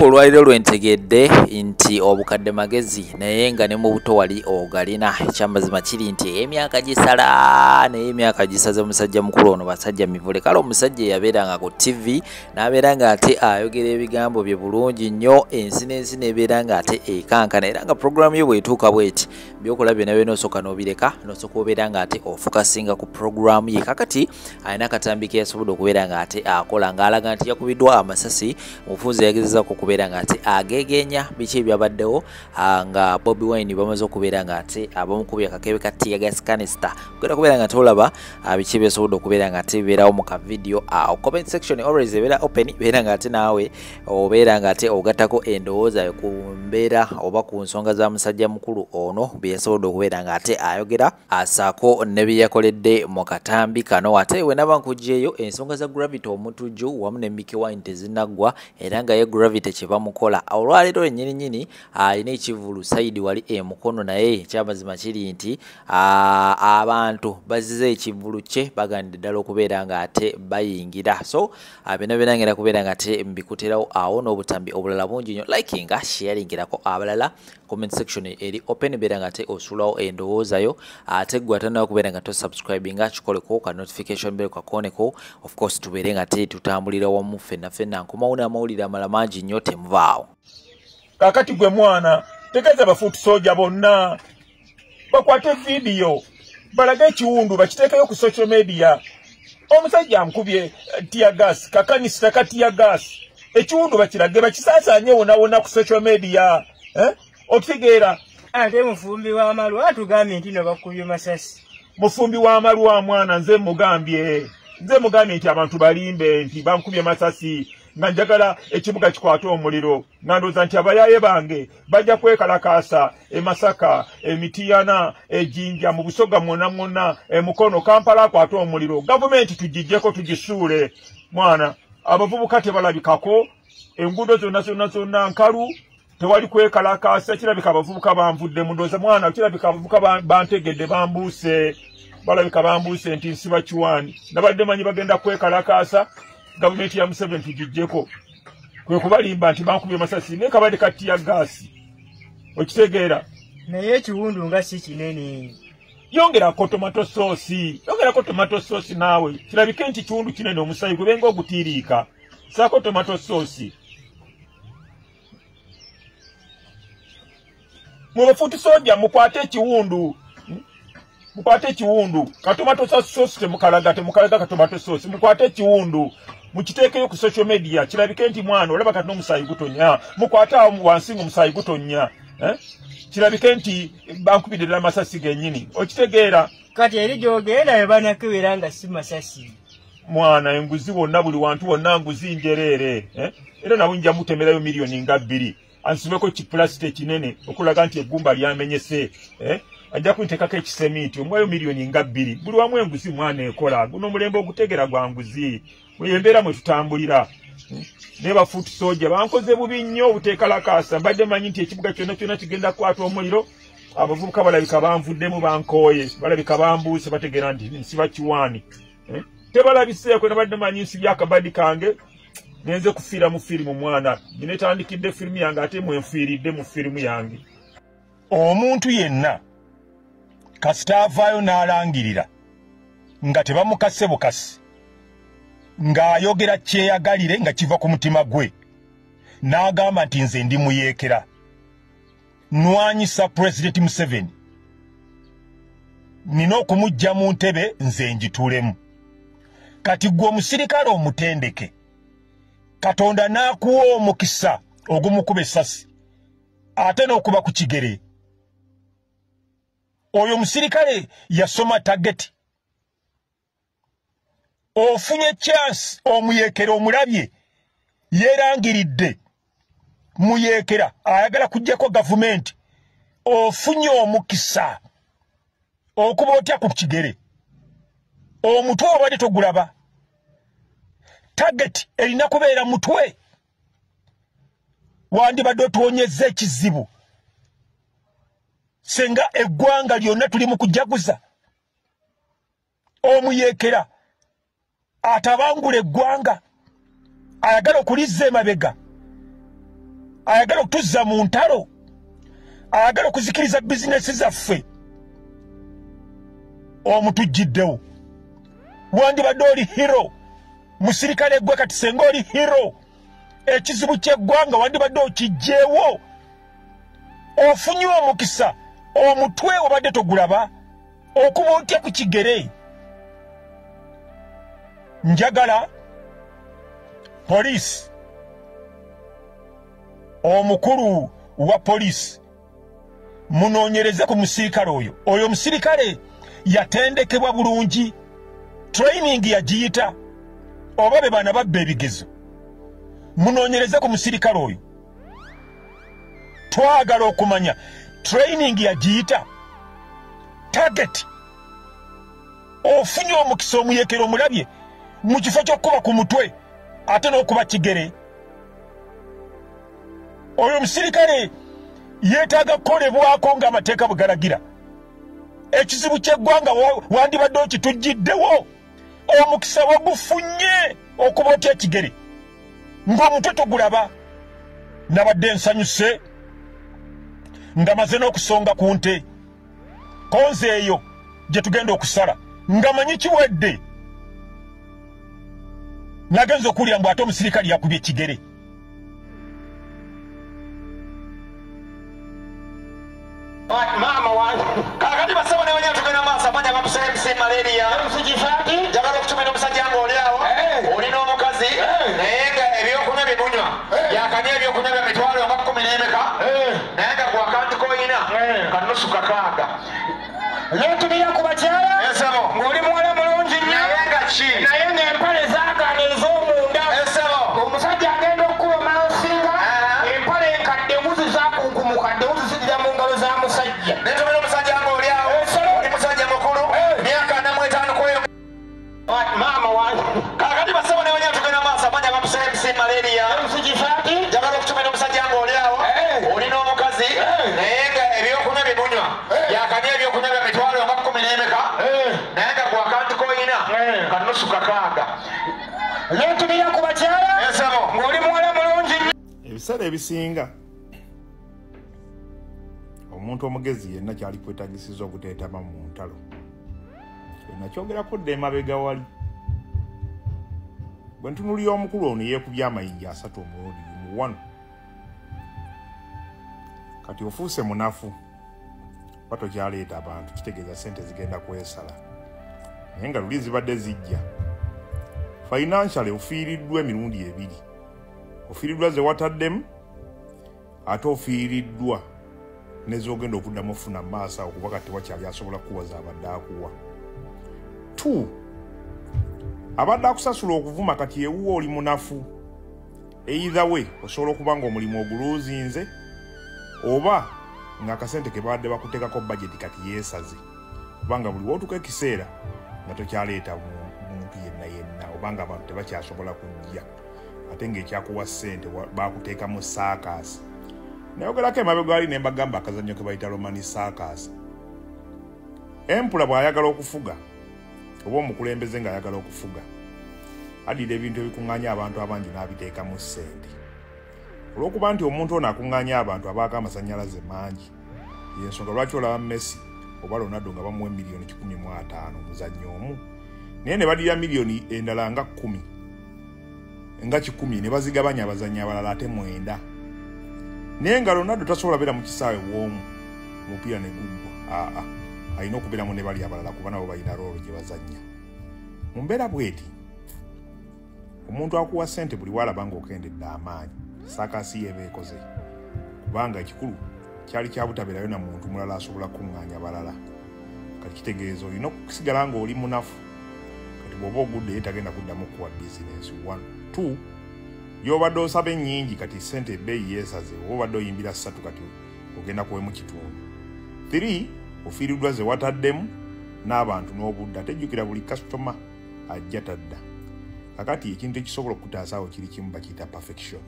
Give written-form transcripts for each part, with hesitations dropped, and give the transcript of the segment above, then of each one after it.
olwaliro lwentegedde nti obukadde magezi naye nga ne mu buto wali ogalina. Ekyamazima kiri nti emyaka gisala naye emyaka gisaze musajja mukulu ono basajja mivule. Kale omusajja yabeeranga ku TV n'abeeranga ate ayogera ebigambo bye bulungi nnyo, ensi n'ensi n'ebeera nga ate ekankana, era nga programu yo bw'etuuka bw'eti byokola byonna byonna osooka n'obireka n'osooka obeera nga ate ofokasinga ku programu ye. Kakati alina akatambi ke yasobodde okubeera nga ate akola ng'alaga nti yakubiddwa amasasi, mufuzi yagezezaako okubeera nga ate ageegenya biki ebyabaddewo nga Bobi Wine bamaze okubeera nga ate abamukubye akakebe ka tear gas canister. Ogenda kubeera nga tolaba biki ebyasobodde okubeera nga ate bibeerawo mu ka video. Comment section always ebeera open, beera nga ate naawe obeera nga ate ogattako endowooza ku mbeera oba ku nsonga za musajja mukulu ono bye yasobodde okubeera nga ate ayogera, asaako ne bye yakoledde mu katambi kano. Ate we naba nkugyeyo ensonga za Gravity omutujju wamu ne Mickey Wine tezinaggwa, era nga ye Gravity kye bamukola olwaleero ennyini alina ekivulu saidi wali emukono, naye ekyamazima kiri nti abantu bazize ekivulu kye bagandide ddala okubeera nga ate bayingira. So byonna binangera kubeera nga ate mbikuterawo awo n'obutambi obulala bungi nnyo. Likinga, sharingirako abalala, comment section eri open, beera nga ate osulawo endowooza yo. Ate gwe atandika kubeera nga tosubscribinga kikoleko ka notification bell kakoneko. Of course tubeere nga ate tutambulira wamu ffenna nkomawo n'amawulire amala mangi nnyo temuvaawo. Kakati gwe mwana tegeeza bafuuti soja bonna bakwate video balage ekiwundu bakiteekeyo ku social media. Omusajja amukubye tear gas, kakanisa ka tear gas, ekiwundu bakirage bakisaasaanye wona ku social media. Okitegeera ate mufumbi w'amalu atugambye nti no bakubye masasi. Mufumbi w'amalu wa mwana nze mugambye nti abantu balimbe nti bankubye masasi nga njagala ekibuga kikwate omuliro, nga ndowooza nti abayaaye bange bajja kwekalakaasa e Masaka, e Mityana, e Jinja, mu Busoga mwonna, e Mukono, Kampala akwate omuliro. Gavumenti tugijjeko tugisuule. Mwana abavubuka tebalabikako, enguudo zonna nkalu, tewali kwekalakaasa. Kirabika abavubuka banvuddemu, ndowooza mwana kirabika abavubuka bantegedde bambuuse, balabika bambuuse nti nsiba kiwani. Nabadde manyi bagenda kwekalakaasa. Gavumenti ya Museveni tugijjeko kwe kubalimba nti bankubye masasi ne kabadde ka tear gas. Okitegeera naye ekiwundu nga si kinene. Yongerako tomato sauce naawe kirabike nti kiwundu kinene omusayi gubenga ogutiiriika. Saako tomato sauce. Mubafuuti soja mukwate ekiwundu. Ka tomato sauce temukalaga ka tomato sauce. Mukwate ekiwundu mukiteekeyo ku social media. Kirabike nti mwana olaba kati n'omusayi gutonya. Mukwate awo wansi ng'omusayi gutonya. Kirabike nti bankubidde ddala masasi gennyini. Okitegeera kati eri gy'ogenda we banakebera nga si masasi. Mwana enguzi wonna buli wantu wonna nguzi njereere. Era nabo nja mutemerayo miliyoni nga 2 ansibeko kipulasite kinene okulaga nti eggumba lyamenyese. Ajja kuntekako ekisemiti omwayo miliyoni nga 2 buli wamu enguzi mwana ekola. Guno mulembe ogutegera gwa nguzi mwembeera mwe tutambulira. Ne bafuuti soja bankoze bubi nnyo obuteekalakaasa. Mbadde manyi nti ekibuga kyonna kigenda kukwata omuliro. Abavubuka balabika banvuddemu bankooye, balabika bambuuse bategeera nti nsiba kiwaani. Tebalabiseeko nabadde manyi nsibye akabadi kange nenze kufiira mu firimu mwana. Ginetandikidde firimu yange ate mwenfiiridde mu firimu yange. Omuntu yenna kasita avaayo n'alangirira nga tebamukase bukasi, ng'ayogera kyeyagalire nga kiva ku mutima gwe, n'agamba nti nze ndi muyeekera, nwanyisa Pulezidenti Museveni, nina okumuggya mu ntebe nze njitulemu. Kati gwe omusirikale omutendeke, Katonda n'akuwa omukisa ogumukuba essasi ate n'okuba ku kigere. Oyo musirikale yasoma target. Ofunye chance omuyeekera omulabye yerangiridde muyeekera ayagala kujjako gavumenti. Ofunye omukisa okuba otya ku kigere. Omutwe obadde togulaba. Target erina kubeera mutwe. Wandibadde otuwonyezza ekizibu. Senga eggwanga lyonna tuli mu kujaguza. Omuyeekera atabangula eggwanga ayagala okulizza emabega. ayagala okutuzza mu ntalo, ayagala okuzikiriza bizinesi zaffe, omutujjiddewo. Wandibadde oli hero, musirikale gwe kati senga oli hero, ekizibu ky'eggwanga wandibadde okijjeewo, ofunye omukisa, omutwe wabadde togulaba, okuba otya ku kigere. Njagala poliisi, omukulu wa poliisi, munoonyereze ku musirikale oyo. Oyo musirikale yatendekebwa bulungi, training yagiyita, oba be bana babba ebigezo. Munoonyereze ku musirikale oyo. Twagala okumanya training yagiyita, target, ofunye omukisa omuyekero omulabye mu kifo ky'okuba ku mutwe ate n'okuba kigere. Oyo musirikale yeetaaga kukolebwako ng'amateeka bwe galagira. Ekizibu ky'eggwanga wandibadde okitujjiddewo, omukisa wagufunye okuba otya ekigere, ng'omutwe togulaba. Nabadde nsanyuse nga maze n'okusonga ku nte, konze eyo gye tugenda okusala nga manyi kiwedde. Nagenza okulya mbu ate omusirikale yakubye ekigere. Mama wange kakati basaba ne wenyewe tugenda maaso amanya bamusole MC malaria msijifati njagala okutumira omusajja ng'oli awo olina omukazi naye nga ebyokunywa bimunywa yakanya ebyokunywa bya mitwalo nga 10 n'emeka naye nga gwakanti koyina kanusu kakaaga netumira ku bakyala ensabo ng'oli muwala mulungi nnyo naye nga ki naye ng'empale zaagaana ez'omunda ensabo omusajja agenda okukuba mansinga empale enkadde wuzi zakunkumukadde wuzi zidira mu ngalo za musajja netumira omusajja ng'oli awo oli musajja mukulu myaka 45 kweyo mama wange kakati basaba ne wenyewe tugenda maaso amanya bamusole MC malaria msijifati njagala okutumira omusajja ng'oli awo olina omukazi naye nga ebyokunywa bimunywa yakanya ebyokunywa bya mitwalo nga 10 n'emeka naye nga gwakanti koyina kanusu kakaaga netumira ku bakyala ensabo ng'oli muwala mulungi. Ebiseera ebisinga omuntu omugezi yenna kyali kwetagisiza okuteetama mu ntalo. Nakyogerako dda emabega wali. Bwe ntunulira omukulu ono yeekubye amayinja 3 omulundi mu 1. Kati ofuuse munafu. Pato kyaleeta abantu kitegeeza sente zigenda kwesala. Naye nga luli zibadde zijja. Financially ofiiriddwa emirundi 2. Ofiiriddwa ze wataddemu ate ofiiriddwa nezogenda okuddamu ofuna maaso okuba kati wakyali asobola kuwaza abadde akuwa. 2. Abadde akusasula okuvuma kati ewuwa oli munafu. Either way osobola okuba nga omulimu oguluuzinze oba ng'akasente ke badde bakuteekako budget kati yeesaze. Kubanga buli wootuka ekiseera nga tokyaleeta muntu yenna obanga abantu tebakyasobola kujja ate ng'ekyakuwa ssente bakuteekamu saakasi. Nayogerako emabega ali ne mbagamba akazannyo ke bayita Romani Saakasi. Empula bw'ayagala okufuga oba omukulembeze ng'ayagala okufuga addira ebintu ebikuŋŋaanya abantu abangi n'abiteekamu ssente. Olw'okuba nti omuntu ono akuŋŋaanya abantu abaako amasannyalaze mangi, y'ensonga lwaki olaba Messi oba Ronaldo nga bamuwa miliyoni 15 omuzannyo omu, naye ne badira miliyoni endala nga 10 nga 10 ne bazigabanya abazannyi abalala ate 9. Naye nga Ronaldo tasobola beera mu kisaawe bw'omu omupiira ne guggwa. Alina okubeeramu ne bali abalala kuba nabo balina roolo gye bazannya. Mu mbeera bw'eti omuntu akuwa ssente buli waalaba ng'okendedde amaanyi saakasi yeeba ekoze, kubanga ekikulu kyali kya butabeerayo na muntu mulala asobola kuŋŋaanya balala. Kati kitegeeza olina okusigala ng'oli munafu. Kati bw'oba ogudde ye tagenda kuddamu kuwa bizinensi. 1. 2. Y'obadde osaba ennyingi kati ssente ebbeeyi yeesaze oba obadde oyimbira 3 kati ogenda kuwemu kitundu. 3. Ofiiriddwa ze wataddemu n'abantu n'obudde ate jjukira buli kasitoma ajja tadda. Kakati ekintu ekisobola okutaasaawo kiri kimu bakiyita perfection.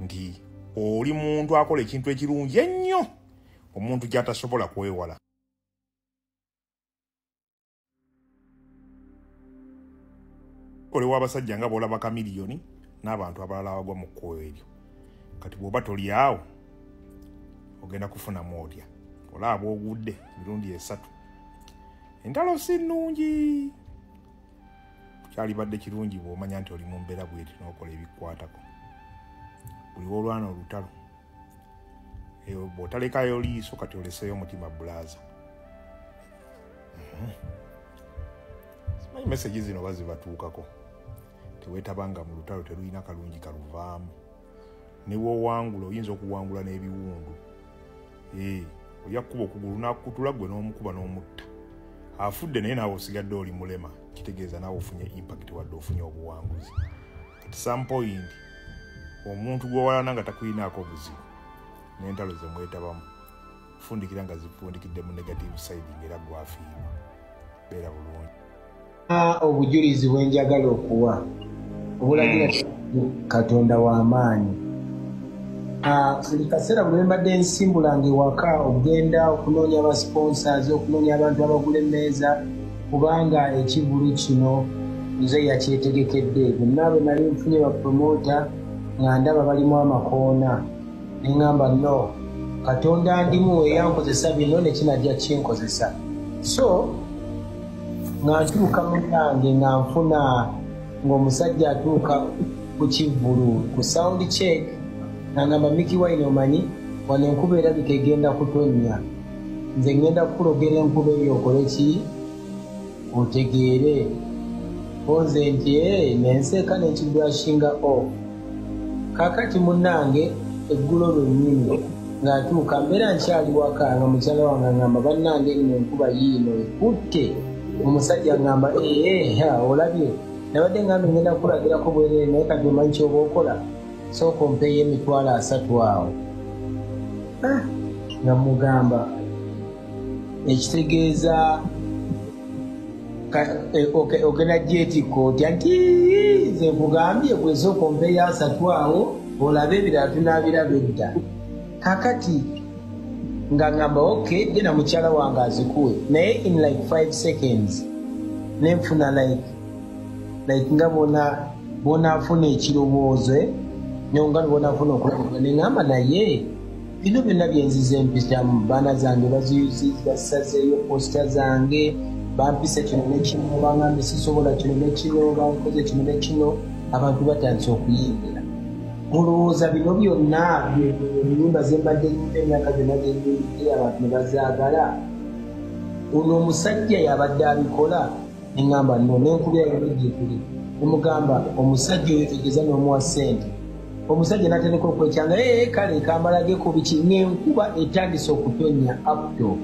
Nti oli muntu akola ekintu ekirungi ennyo omuntu gy'atasobola kwewala. Olewa abasajja nga b'olaba Kamiliyoni n'abantu abalala abagwa mu kkubo eryo. kati bw'oba toli awo ogenda kufunamu otya olaba ogudde mirundi 3 entalo si nnungi kyalibadde kirungi bw'omanya nti oli mu mbeera bweti n'okola ebikwatako buli olwana olutalo bw'otalekayo liiso kati oleseyo omutima bulaza simanyi meseji zino bazibatuukako teweetabanga mu lutalo terulina kalungi kaluvaamu ne woowangula oyinza okuwangula n'ebiwundu olya kkuba okugulu nakutula gwe n'omukuba n'omutta afudde naye naawe osigadde oli mulema kitegeeza naawe ofunye impact wadde ofunye obuwanguzi at some point omuntu gw'owalana nga takuyinaako obuzibu n'entalo ze mwetabamu fundikira nga zifundikidde mu negative side ng'era gwafiirwa beera bulungi. Obujulizi bwe njagala okuwa obulagira Katonda w'amaanyi. Buli kaseera bwe mbadde nsimbulanga ewaka okugenda okunoonya aba sponsors okunoonya abantu abagula emmeeza kubanga ekivulu kino nze yakyetegekedde bonna bwe nali nfunye bapromota nga ndaba balimu amakoona ne ŋŋamba no Katonda ndimu eyankozesa bino ne kinajja kinkozesa so nga ntuuka munange nga nfuna ng'omusajja atuuka ku kivulu ku sound check nangamba Mickey Wine omanyi wano enkuba erabika egenda kutonnya nze ngenda kukulogera enkuba eyo okole ki otegeere bonze nti nenseeka nekibrashinga off kakati munnange eggulo lwennyini ng'atuuka mbeera nkyali waka nga mukyala wange ngamba bannange nno enkuba yiino ekutte omusajja ngamba olabye nabadde ngambe ngenda kukulagirako bwerere naye kati omanyi kyoba okola sooka ompeeyo $3 awo nga mugamba ekitegeeza ogenda jeetiko otya nti nze nkugambye gwesooka ompeeyo $3 awo olabe ebirala tunaabiraba edda kakati nga ngamba okay genda mukyala wange azikuwe naye in like 5 seconds nenfuna like nga bonaafuna ekirowoozo nyonga bonaafuna okulabika neŋŋamba naye bino byonna byenziza empitamu baana zange basazeeyo posita zange bampise kino nekino baŋambe sisobola kino nekino bankoze kino nekino abantu batandise okuyingira olowooza bino byonna ennyumba zembadde emyaka gyonna gyendiyidde abantu ne bazaagala ono omusajja yabadde abikola neŋŋamba no nenkubira yonegyekuli nemugamba omusajja oyo tegeza n'omuwa ssente omusajja natandika okwekyanga kale kambalageko biki ng'enkuba etandise okutonya apto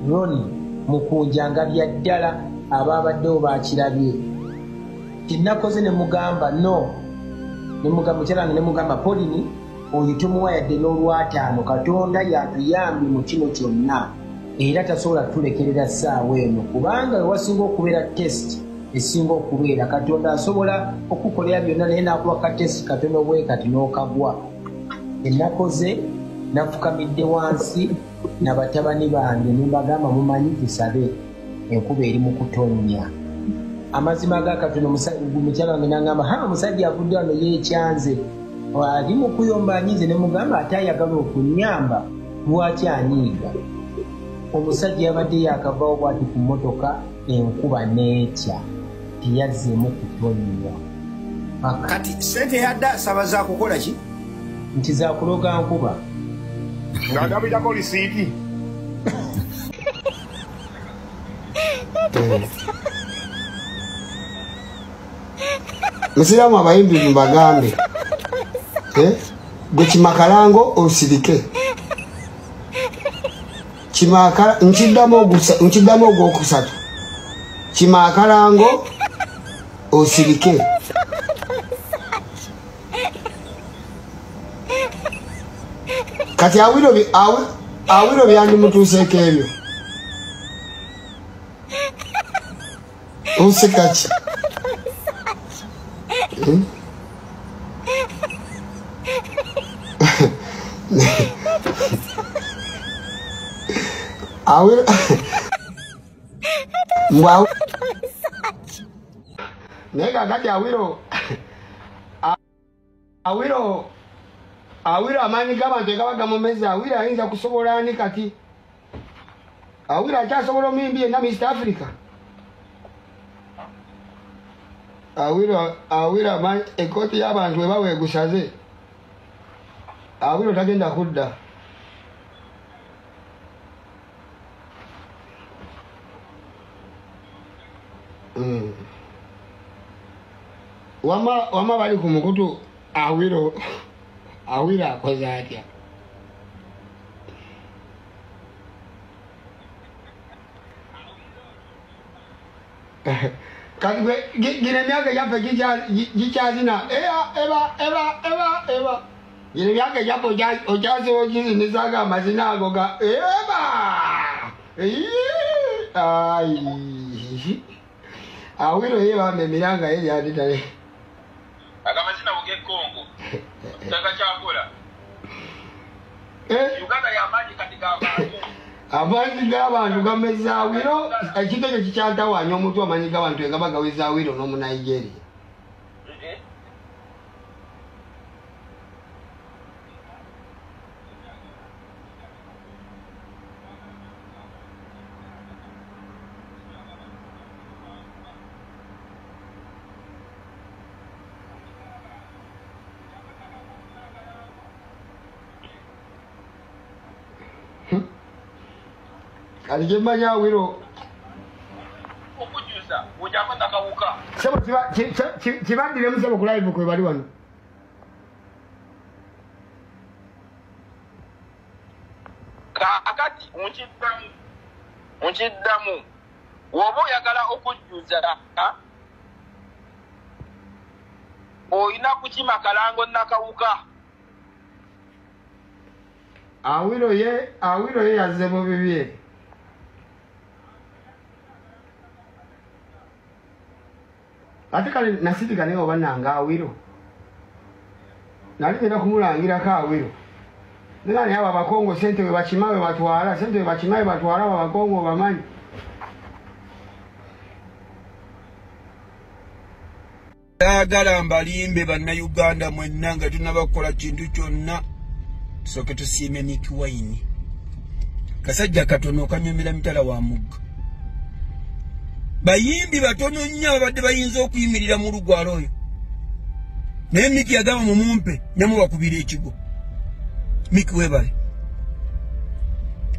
roni mukunjanga bya ddala abaabaddewo bakirabye kinakoze nemugamba no mukyala nemugamba polini oyo tumuwa yadde n'olwataano Katonda yatuyambye mu kino kyonna era tasobola tulekerera ssaawa eno kubanga wewasinga okubeera test esinga okubeera Katonda asobola okukolera byonna naye nakuwa katesi katono bwe kati n'okagwa enakoze nafukamidde wansi nabatabani bange nembagamba mumanyi tusabe enkuba eri mu kutonnya amazima ga Katonda mukyala wange nangamba omusajja avudde wano yeekyanze ali mu kuyomba anyize nemugamba ate ayagala okunyamba lwaki anyiiga omusajja yabadde yakavawo bwati ku mmotoka enkuba neetya teyazzeemu kutonnya kati sente yadda saba za kukola ki nti za kuloga nkuba ng'agabirako lisiiti musiraamu abayimbi mubagambe gwe kimakalango osirike nkiddamu ogwokusatu kimakalango osirike kati awiro byandimutuuseeko ebyo osekaki awiro mbwa naye kakati awiro Awira amaanyi g'abantu gabaga mu mezi Awira ayinza kusobola ani kati? Awira akyasobola omuyimbi yenna mu East Africa? Awira ekkooti y'abantu we baweegusaze. Awira tagenda kudda. Wama bali ku mukutu Awira akoze atya? Kati gine myaka yape gikyazina eba gine myaka yape okyazi ogizinizaga amazina ago ga eba Awira yeba memiranga eri atitale agamazina buge Kongo taka kyakola Uganda y'amaanyi kati g'abantu amaanyi g'abantu gameza Awira ekito ekyo kikyatawaanya omuntu amaanyi g'abantu egaba gaweza Awira n'omu Nigeria. Alijemanya Awira okujuza ojama nakawuka sebo kibadire musebo ku live kwe bali wano akati unchiddamu woba oyagala okujuza oyina kukima kalango nakawuka Awira ye yazze mu bibye ate kale nasitika naye oba nanga Awira nali genda kumulangirako Awira nega naye abo abakongo sente we bakima we batwala sente we bakima we batwala abo abakongo bamanyi agala mbalimbe bannayuganda mwenna nga tunabakola kintu kyonna tusooke tusiime Mickey Wine kasajja katono okanyomera mitala wa mugga bayimbi batono nnyo abadde bayinza okuyimirira mu lugwalo oyo naye Mickey yagamba mumumpe nyamubakubira ekigo Mickey webale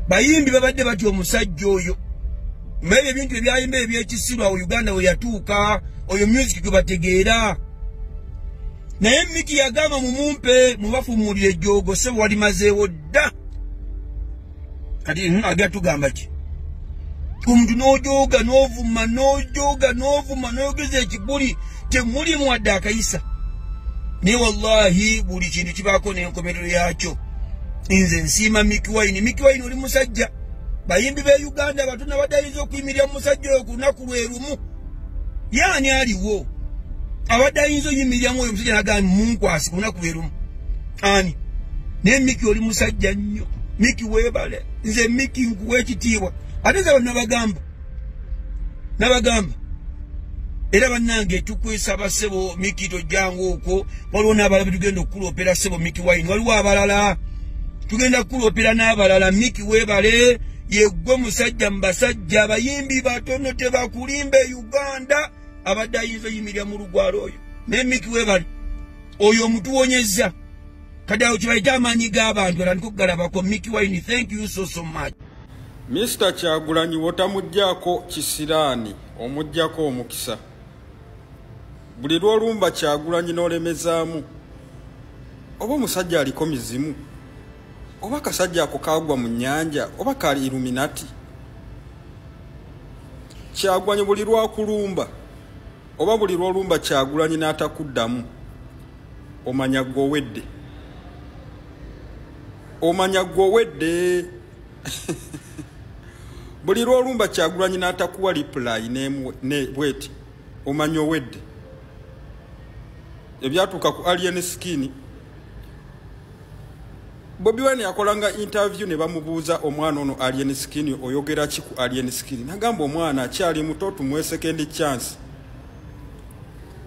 bayimbi babadde batya omusajja oyo mwebyo ebintu ebyayimba ebyekisirwa awo Uganda we yatuuka oyo music gwe bategeera naye Mickey yagamba mumumpe mubafumuulire ejjoogo sebo wali mazeewo dda kati agatugamba ki omuntu n'ojooga n'ovuma n'ogeza ekiguli temuli mwadde akayisa naye wallahi buli kintu kibaako n'enkomerero yakyo nze nsiima Mickey Wine. Mickey Wine oli musajja bayimbi be Uganda batuna badayinza okuyimirira musajja oyo ku lunaku lwe lumu yaani aliwo abadde ayinza oyimiriramu oyo musajja nagamba munkwasi ku lunaku lwe lumu ani naye Mickey oli musajja nnyo Mickey weebale nze Mickey nkuwa ekitiibwa ate nze nabagamba era bannange tukwesaba ssebo Mickey tojjanga okwo waliwo n'abalala betugenda okukuloopera ssebo Mickey Wine waliwo abalala tugenda kukuloopera n'abalala Mickey weebale yeggwe musajja mu basajja abayimbi batono tebakulimba Uganda abadde ayinza oyimirira mu lugwalo oyo naye Mickey weebale oyo omutuwonyezza kati awo kibayita amaanyi g'abantu atandika okugalabako Mickey Wine. Thank you so much. Mr. Kyagulanyi wotamuggyako kisiraani omuggyako omukisa buli lw'olumba Kyagulanyi n'olemezaamu oba omusajja aliko mizimu oba kasajja ako kaagwa mu nnyanja oba kali Illuminati. Kyagulanyi buli lwakulumba oba buli lw'olumba Kyagulanyi n'atakuddamu omanya gw'owedde buli lw'olumba Kyagulanyi n'atakuwa reply ne bweti omanya owedde. Ebyatuuka ku Alien Skin Bobi Wine yakolanga interview ne bamubuuza omwana ono Alien Skin oyogera ki ku Alien Skin nagamba omwana akyali muto tumuwe second chance.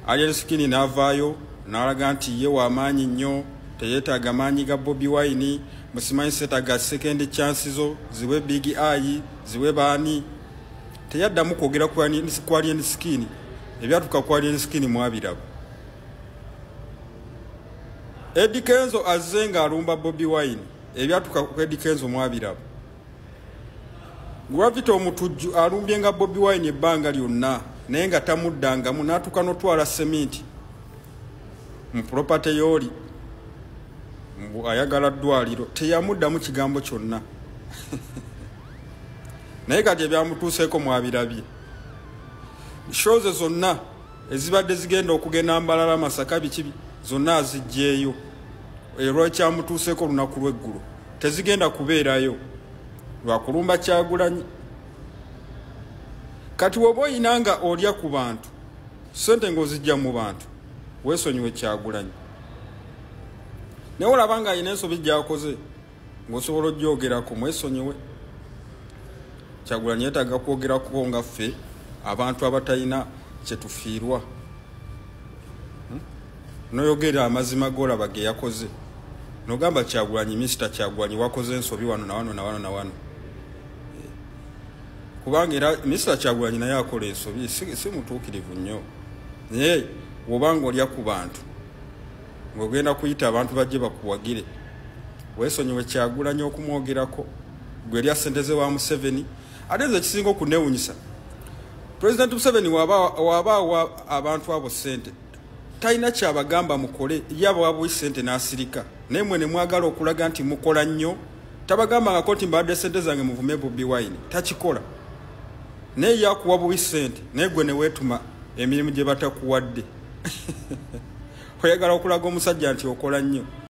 Alien Skin n'avaayo n'alaga nti ye w'amaanyi nnyo teyetaaga maanyi ga Bobi Wine, musimanyi seetaaga second chance zo ziwe Big Eye, ziwe baani. Teyaddamu kwogera ku Alien Skin. Ebyatuuka ku Alien Skin mwabiraba. Eddie Kenzo azze ng'alumba Bobi Wine. Ebyatuuka ku Eddie Kenzo mwabiraba. Gravity omutujju alumbye nga Bobi Wine ebbanga lyonna naye nga tamuddangamu n'atuuka n'otwala sementi mu property y'oli mbu ayagala ddwaliro teyamuddamu kigambo kyonna. Naye kati ebyamutuuseeko mwabirabye. Shows zonna ezibadde zigenda okugenda Mbalala Masaka bikibi zonna azijjeeyo. Lwakyamutuuseeko olunaku lw'eggulu tezigenda kubeerayo lwakulumba Kyagulanyi. Kati woba oyina nga olya ku bantu ssente ng'ozijja mu bantu weesonyiwe Kyagulanyi. Naye olaba nga ayina ensobi gy'akoze ng'osobola oggyogerako mwesonyiwe. Kyagulanyi yeetaaga kwogerako nga ffe abantu abatalina kye tufiirwa. Noyogera amazima g'olaba ge yakoze. Nogamba Kyagulanyi, Mr. Kyagulanyi wakoze ensobi wano na wano na wano na wano. Kubanga era Mr. Kyagulanyi naye akola ensobi si mutuukirivu nnyo. Naye wobanga olya ku bantu ng'ogenda kuyita abantu bajje bakuwagire weesonyiwe Kyagulanyi okumwogerako gwe lya ssente ze wa Museveni. Ate nze kisinga okuneewunyisa President Museveni waba abantu abo ssente talina kyabagamba mukole yabo wabuwa ssente n'asirika naye mwe ne mwagala okulaga nti mukola nnyo tabagambangako nti mbadde ssente zange muvume Bobi Wine takikola. Naye yakuwa buwi ssente naye gwe ne weetuma emirimu gye batakuwadde oyagala okulaga omusajja nti okola nnyo.